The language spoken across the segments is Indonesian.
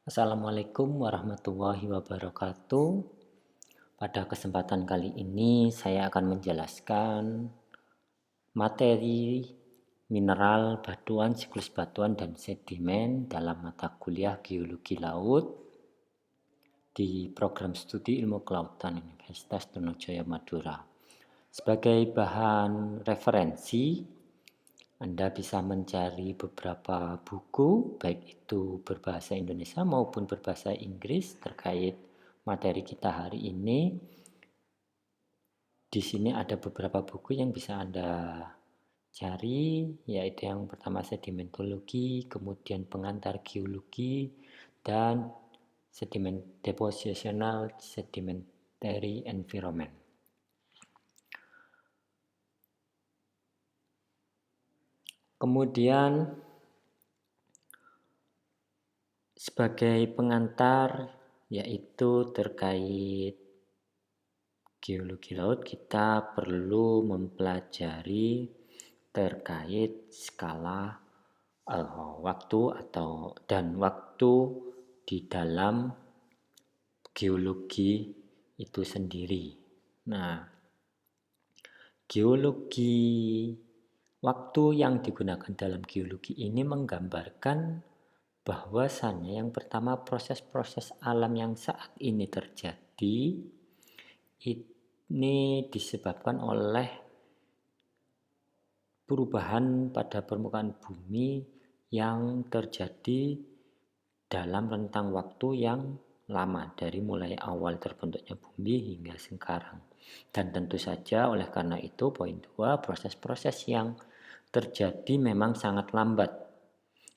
Assalamualaikum warahmatullahi wabarakatuh. Pada kesempatan kali ini saya akan menjelaskan materi mineral, batuan, siklus batuan, dan sedimen dalam mata kuliah Geologi Laut di program studi Ilmu Kelautan Universitas Trunojoyo Madura. Sebagai bahan referensi, Anda bisa mencari beberapa buku, baik itu berbahasa Indonesia maupun berbahasa Inggris terkait materi kita hari ini. Di sini ada beberapa buku yang bisa Anda cari, yaitu yang pertama sedimentologi, kemudian pengantar geologi, dan depositional sedimentary environment. Kemudian sebagai pengantar yaitu terkait geologi laut, kita perlu mempelajari terkait skala waktu dan waktu di dalam geologi itu sendiri. Nah, geologi waktu yang digunakan dalam geologi ini menggambarkan bahwasannya yang pertama proses-proses alam yang saat ini terjadi ini disebabkan oleh perubahan pada permukaan bumi yang terjadi dalam rentang waktu yang lama dari mulai awal terbentuknya bumi hingga sekarang. Dan tentu saja oleh karena itu poin 2, proses-proses yang terjadi memang sangat lambat.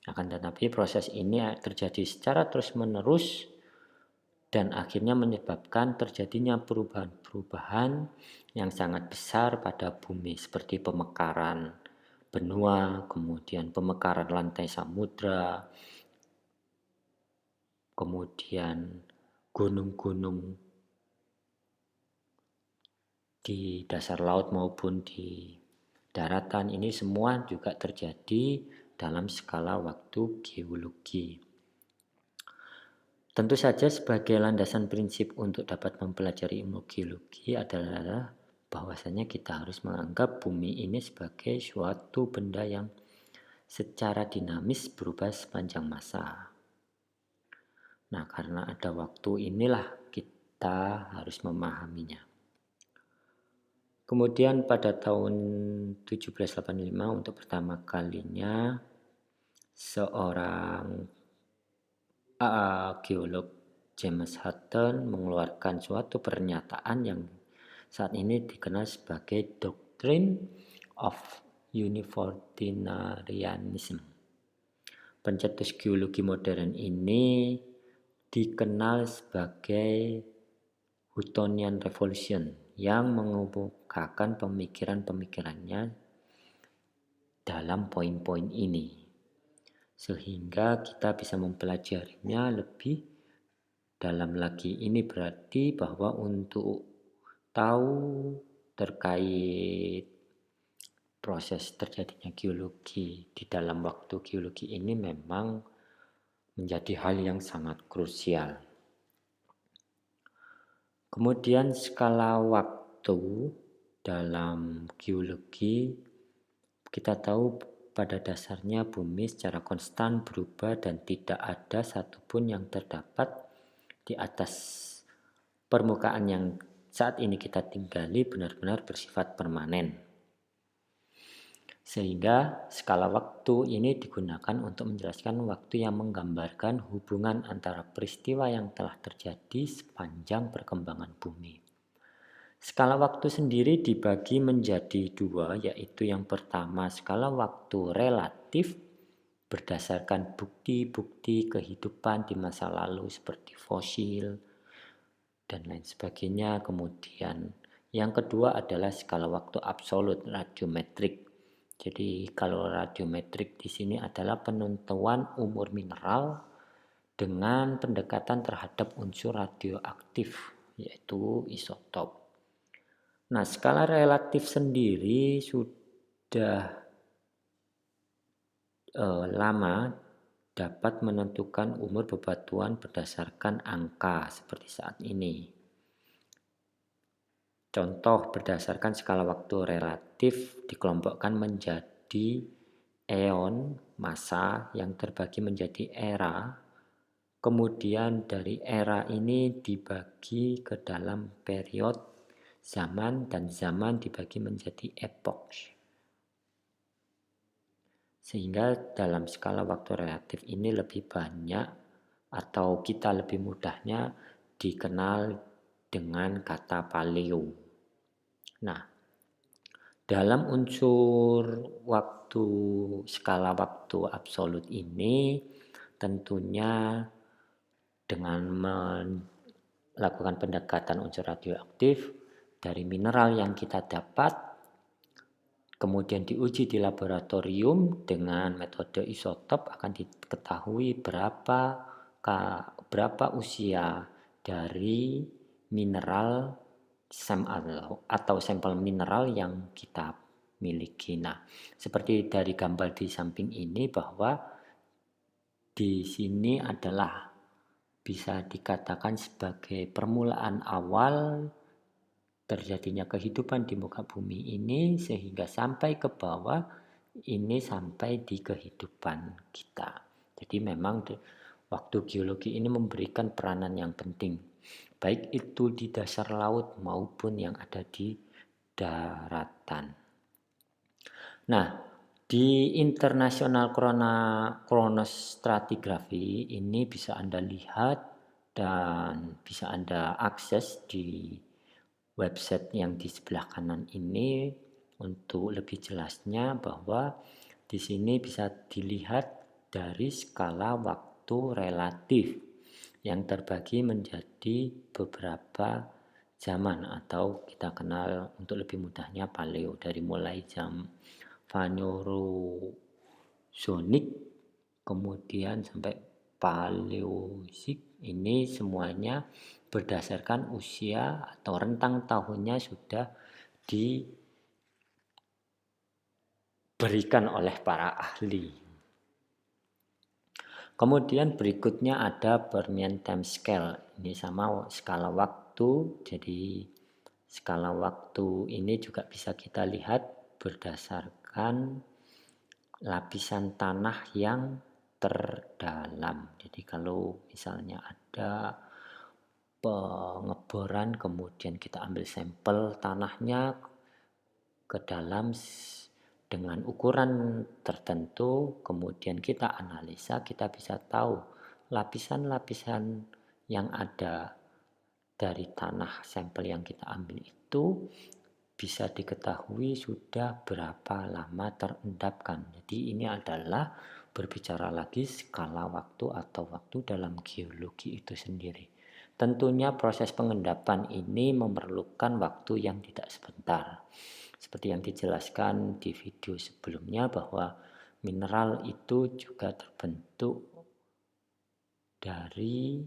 Akan tetapi proses ini terjadi secara terus-menerus dan akhirnya menyebabkan terjadinya perubahan-perubahan yang sangat besar pada bumi seperti pemekaran benua, kemudian pemekaran lantai samudra, kemudian gunung-gunung di dasar laut maupun di daratan. Ini semua juga terjadi dalam skala waktu geologi. Tentu saja sebagai landasan prinsip untuk dapat mempelajari ilmu geologi adalah bahwasanya kita harus menganggap bumi ini sebagai suatu benda yang secara dinamis berubah sepanjang masa. Nah, karena ada waktu inilah kita harus memahaminya. Kemudian pada tahun 1785 untuk pertama kalinya seorang geolog James Hutton mengeluarkan suatu pernyataan yang saat ini dikenal sebagai Doctrine of Uniformitarianism. Pencetus geologi modern ini dikenal sebagai Huttonian Revolution yang mengemukakan pemikiran-pemikirannya dalam poin-poin ini. Sehingga kita bisa mempelajarinya lebih dalam lagi. Ini berarti bahwa untuk tahu terkait proses terjadinya geologi di dalam waktu geologi ini memang menjadi hal yang sangat krusial. Kemudian skala waktu dalam geologi, kita tahu pada dasarnya bumi secara konstan berubah dan tidak ada satupun yang terdapat di atas permukaan yang saat ini kita tinggali benar-benar bersifat permanen. Sehingga skala waktu ini digunakan untuk menjelaskan waktu yang menggambarkan hubungan antara peristiwa yang telah terjadi sepanjang perkembangan bumi. Skala waktu sendiri dibagi menjadi dua, yaitu yang pertama skala waktu relatif berdasarkan bukti-bukti kehidupan di masa lalu seperti fosil dan lain sebagainya. Kemudian yang kedua adalah skala waktu absolut radiometrik. Jadi kalau radiometrik di sini adalah penentuan umur mineral dengan pendekatan terhadap unsur radioaktif yaitu isotop. Nah, skala relatif sendiri sudah lama dapat menentukan umur bebatuan berdasarkan angka seperti saat ini. Contoh berdasarkan skala waktu relatif dikelompokkan menjadi eon, masa yang terbagi menjadi era. Kemudian dari era ini dibagi ke dalam period zaman dan zaman dibagi menjadi epoch. Sehingga dalam skala waktu relatif ini lebih banyak atau kita lebih mudahnya dikenal dengan kata paleo. Nah, dalam unsur waktu skala waktu absolut ini tentunya dengan melakukan pendekatan unsur radioaktif dari mineral yang kita dapat, kemudian diuji di laboratorium dengan metode isotop akan diketahui berapa usia dari mineral atau sampel mineral yang kita miliki. Nah, seperti dari gambar di samping ini bahwa di sini adalah bisa dikatakan sebagai permulaan awal terjadinya kehidupan di muka bumi ini sehingga sampai ke bawah ini sampai di kehidupan kita. Jadi memang waktu geologi ini memberikan peranan yang penting, baik itu di dasar laut maupun yang ada di daratan. Nah, di International Chronostratigraphy ini bisa Anda lihat dan bisa Anda akses di website yang di sebelah kanan ini untuk lebih jelasnya bahwa di sini bisa dilihat dari skala waktu relatif yang terbagi menjadi beberapa zaman atau kita kenal untuk lebih mudahnya paleo dari mulai jam Phanerozoic kemudian sampai Paleozoic ini semuanya berdasarkan usia atau rentang tahunnya sudah diberikan oleh para ahli. Kemudian berikutnya ada Permian Time Scale. Ini sama skala waktu. Jadi skala waktu ini juga bisa kita lihat berdasarkan lapisan tanah yang terdalam. Jadi kalau misalnya ada pengeboran kemudian kita ambil sampel tanahnya ke dalam dengan ukuran tertentu, kemudian kita analisa, kita bisa tahu lapisan-lapisan yang ada dari tanah sampel yang kita ambil itu bisa diketahui sudah berapa lama terendapkan. Jadi ini adalah berbicara lagi skala waktu atau waktu dalam geologi itu sendiri. Tentunya proses pengendapan ini memerlukan waktu yang tidak sebentar. Seperti yang dijelaskan di video sebelumnya bahwa mineral itu juga terbentuk dari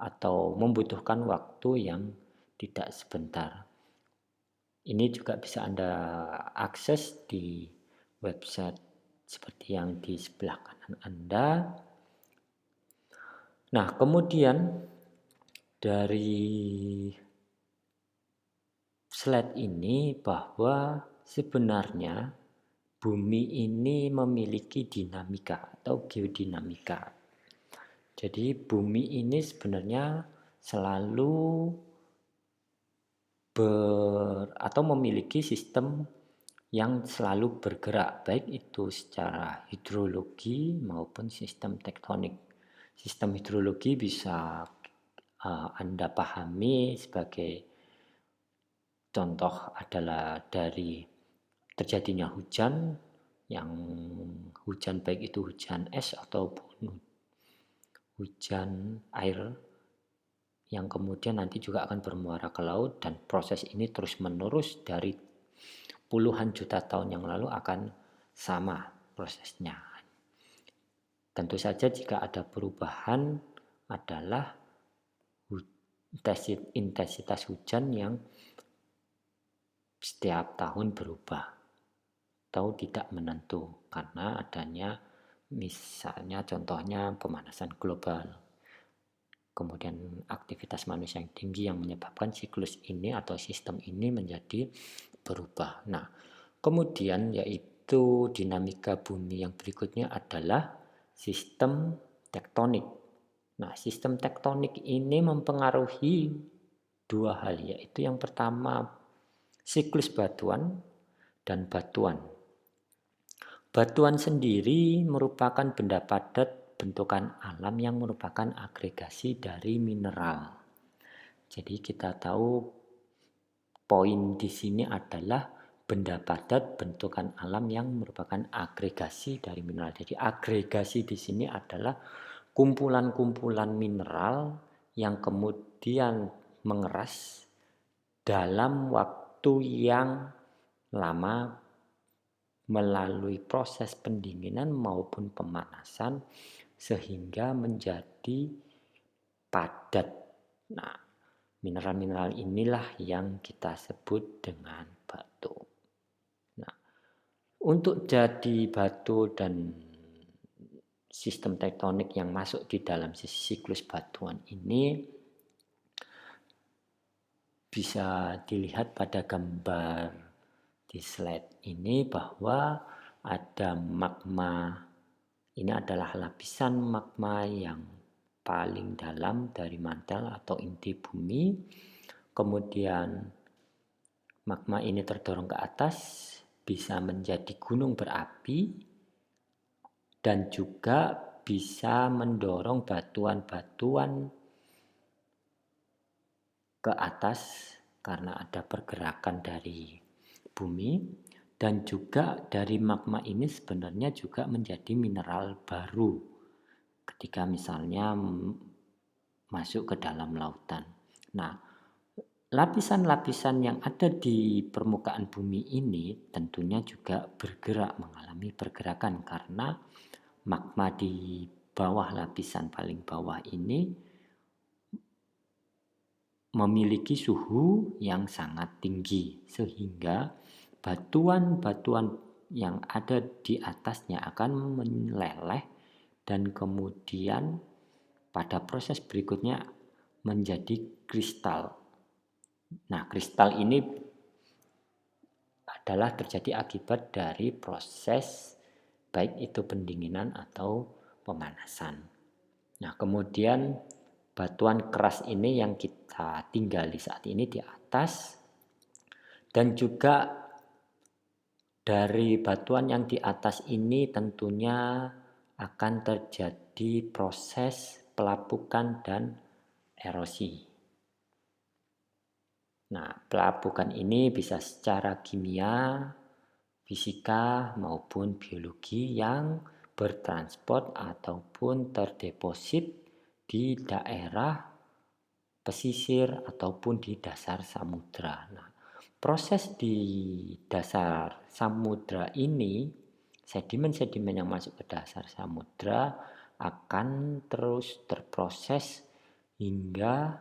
atau membutuhkan waktu yang tidak sebentar. Ini juga bisa Anda akses di website seperti yang di sebelah kanan Anda. Nah, kemudian dari slide ini bahwa sebenarnya bumi ini memiliki dinamika atau geodinamika. Jadi bumi ini sebenarnya selalu atau memiliki sistem yang selalu bergerak, baik itu secara hidrologi maupun sistem tektonik. Sistem hidrologi bisa Anda pahami sebagai contoh adalah dari terjadinya hujan, yang hujan baik itu hujan es ataupun hujan air yang kemudian nanti juga akan bermuara ke laut dan proses ini terus menerus dari puluhan juta tahun yang lalu akan sama prosesnya. Tentu saja jika ada perubahan adalah intensitas hujan yang setiap tahun berubah atau tidak menentu karena adanya Misalnya contohnya pemanasan global, kemudian aktivitas manusia yang tinggi yang menyebabkan siklus ini atau sistem ini menjadi berubah. Nah, kemudian yaitu dinamika bumi yang berikutnya adalah sistem tektonik. Nah, sistem tektonik ini mempengaruhi dua hal, yaitu yang pertama siklus batuan dan batuan. Batuan sendiri merupakan benda padat bentukan alam yang merupakan agregasi dari mineral. Jadi kita tahu poin di sini adalah benda padat bentukan alam yang merupakan agregasi dari mineral. Jadi agregasi di sini adalah kumpulan-kumpulan mineral yang kemudian mengeras dalam waktu yang lama melalui proses pendinginan maupun pemanasan sehingga menjadi padat. Nah, mineral-mineral inilah yang kita sebut dengan batu. Nah, untuk jadi batu dan sistem tektonik yang masuk di dalam siklus batuan ini bisa dilihat pada gambar di slide ini bahwa ada magma. Ini adalah lapisan magma yang paling dalam dari mantel atau inti bumi. Kemudian magma ini terdorong ke atas, bisa menjadi gunung berapi, dan juga bisa mendorong batuan-batuan ke atas karena ada pergerakan dari bumi, dan juga dari magma ini sebenarnya juga menjadi mineral baru ketika misalnya masuk ke dalam lautan. Nah, lapisan-lapisan yang ada di permukaan bumi ini tentunya juga bergerak, mengalami pergerakan karena magma di bawah lapisan paling bawah ini memiliki suhu yang sangat tinggi sehingga batuan-batuan yang ada di atasnya akan meleleh dan kemudian pada proses berikutnya menjadi kristal. Nah, kristal ini adalah terjadi akibat dari proses baik itu pendinginan atau pemanasan. Nah, kemudian batuan keras ini yang kita tinggali saat ini di atas, dan juga dari batuan yang di atas ini tentunya akan terjadi proses pelapukan dan erosi. Nah, pelapukan ini bisa secara kimia, fisika maupun biologi yang bertransport ataupun terdeposit di daerah pesisir ataupun di dasar samudra. Nah, proses di dasar samudra ini, sedimen-sedimen yang masuk ke dasar samudra akan terus terproses hingga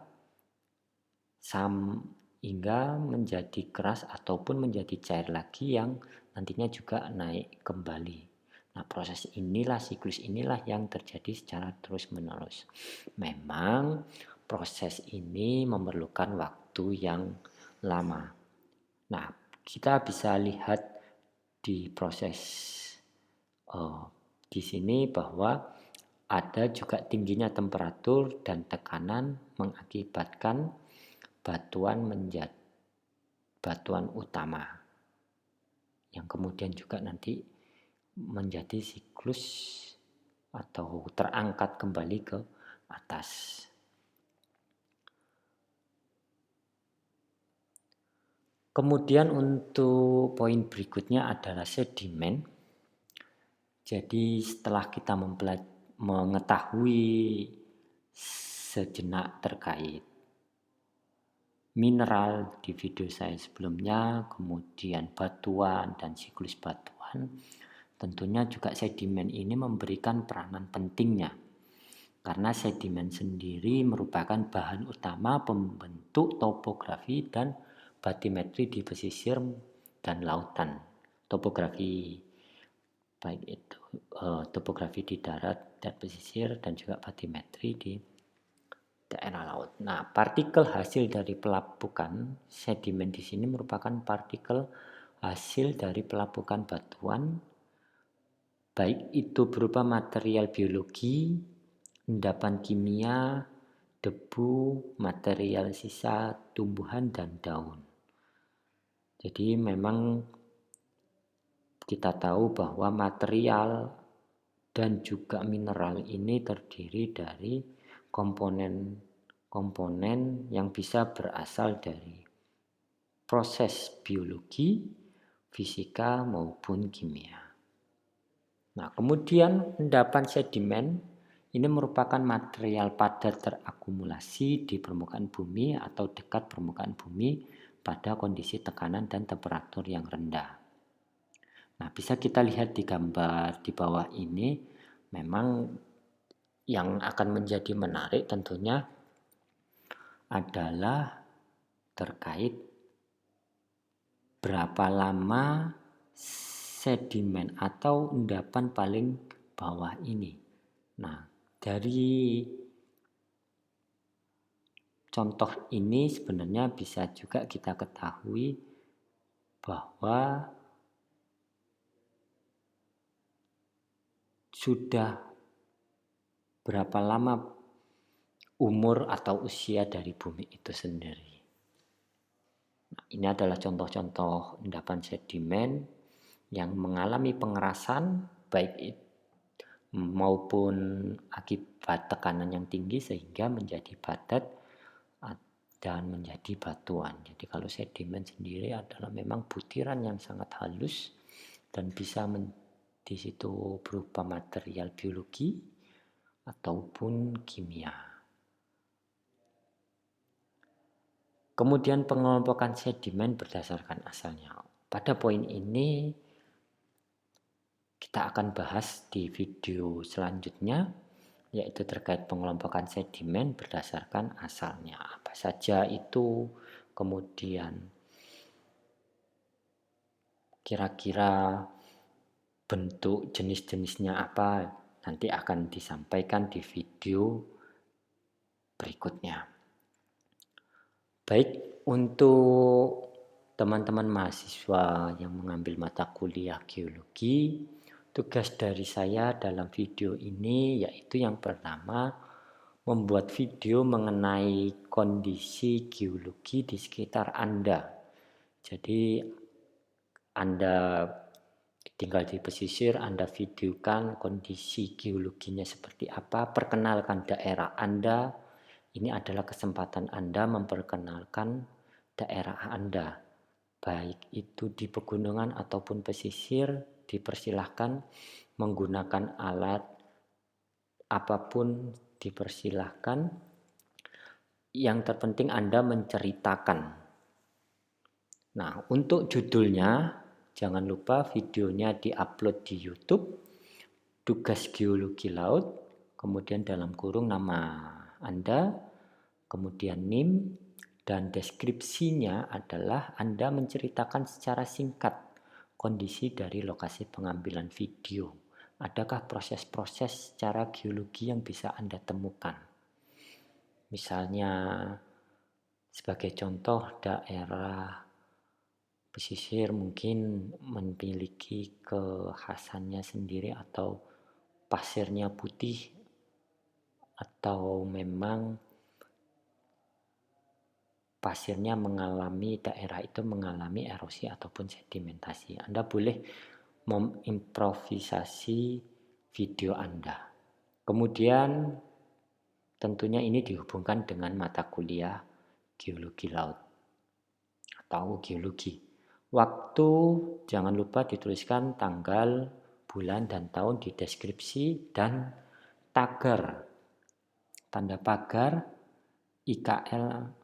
menjadi keras ataupun menjadi cair lagi yang nantinya juga naik kembali. Nah, proses inilah, siklus inilah yang terjadi secara terus-menerus. Memang proses ini memerlukan waktu yang lama. Nah, kita bisa lihat di proses di sini bahwa ada juga tingginya temperatur dan tekanan mengakibatkan batuan menjadi batuan utama yang kemudian juga nanti menjadi siklus atau terangkat kembali ke atas. Kemudian untuk poin berikutnya adalah sedimen. Jadi setelah kita mengetahui sejenak terkait mineral di video saya sebelumnya, kemudian batuan dan siklus batuan, tentunya juga sedimen ini memberikan peranan pentingnya. Karena sedimen sendiri merupakan bahan utama pembentuk topografi dan batimetri di pesisir dan lautan. Topografi baik itu topografi di darat dan pesisir, dan juga batimetri di daerah laut. Nah, partikel hasil dari pelapukan sedimen di sini merupakan partikel hasil dari pelapukan batuan, baik itu berupa material biologi, endapan kimia, debu, material sisa tumbuhan, dan daun. Jadi memang kita tahu bahwa material dan juga mineral ini terdiri dari komponen-komponen yang bisa berasal dari proses biologi, fisika, maupun kimia. Nah, kemudian endapan sedimen ini merupakan material padat terakumulasi di permukaan bumi atau dekat permukaan bumi pada kondisi tekanan dan temperatur yang rendah. Nah, bisa kita lihat di gambar di bawah ini, memang yang akan menjadi menarik tentunya adalah terkait berapa lama sedimen atau endapan paling bawah ini. Nah, dari contoh ini sebenarnya bisa juga kita ketahui bahwa sudah berapa lama umur atau usia dari bumi itu sendiri. Nah, ini adalah contoh-contoh endapan sedimen yang mengalami pengerasan baik maupun akibat tekanan yang tinggi sehingga menjadi padat dan menjadi batuan. Jadi kalau sedimen sendiri adalah memang butiran yang sangat halus dan bisa di situ berupa material biologi ataupun kimia. Kemudian pengelompokan sedimen berdasarkan asalnya. Pada poin ini kita akan bahas di video selanjutnya, yaitu terkait pengelompokan sedimen berdasarkan asalnya. Apa saja itu, kemudian kira-kira bentuk jenis-jenisnya apa, nanti akan disampaikan di video berikutnya. Baik, untuk teman-teman mahasiswa yang mengambil mata kuliah geologi, tugas dari saya dalam video ini yaitu yang pertama, membuat video mengenai kondisi geologi di sekitar Anda. Jadi Anda tinggal di pesisir, Anda videokan kondisi geologinya seperti apa, perkenalkan daerah Anda. Ini adalah kesempatan Anda memperkenalkan daerah Anda. Baik itu di pegunungan ataupun pesisir, dipersilahkan menggunakan alat apapun, dipersilahkan. Yang terpenting Anda menceritakan. Nah, untuk judulnya, jangan lupa videonya diupload di YouTube, Tugas Geologi Laut, kemudian dalam kurung nama Anda, kemudian NIM, dan deskripsinya adalah Anda menceritakan secara singkat kondisi dari lokasi pengambilan video. Adakah proses-proses secara geologi yang bisa Anda temukan? Misalnya, sebagai contoh, daerah pesisir mungkin memiliki kekhasannya sendiri atau pasirnya putih atau memang pasirnya daerah itu mengalami erosi ataupun sedimentasi. Anda boleh mengimprovisasi video Anda. Kemudian tentunya ini dihubungkan dengan mata kuliah geologi laut atau geologi. Waktu jangan lupa dituliskan tanggal, bulan, dan tahun di deskripsi, dan tagar, tanda pagar, IKL/UTM,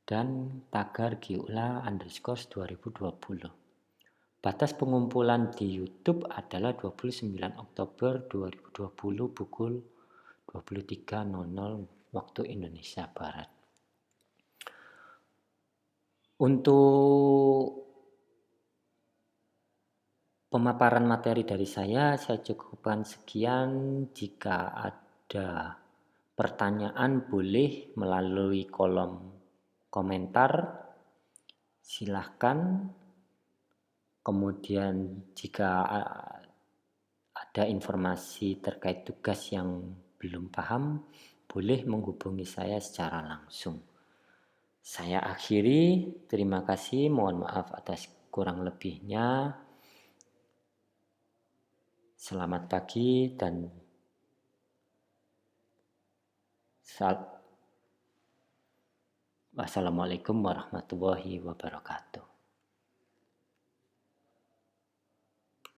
dan tagar Giula_2020. Batas pengumpulan di YouTube adalah 29 Oktober 2020 pukul 23.00 waktu Indonesia Barat. Untuk Pemaparan materi dari saya cukupkan sekian. Jika ada pertanyaan boleh melalui kolom komentar, silahkan. Kemudian jika ada informasi terkait tugas yang belum paham, boleh menghubungi saya secara langsung. Saya akhiri, terima kasih, mohon maaf atas kurang lebihnya. Selamat pagi dan wassalamualaikum warahmatullahi wabarakatuh.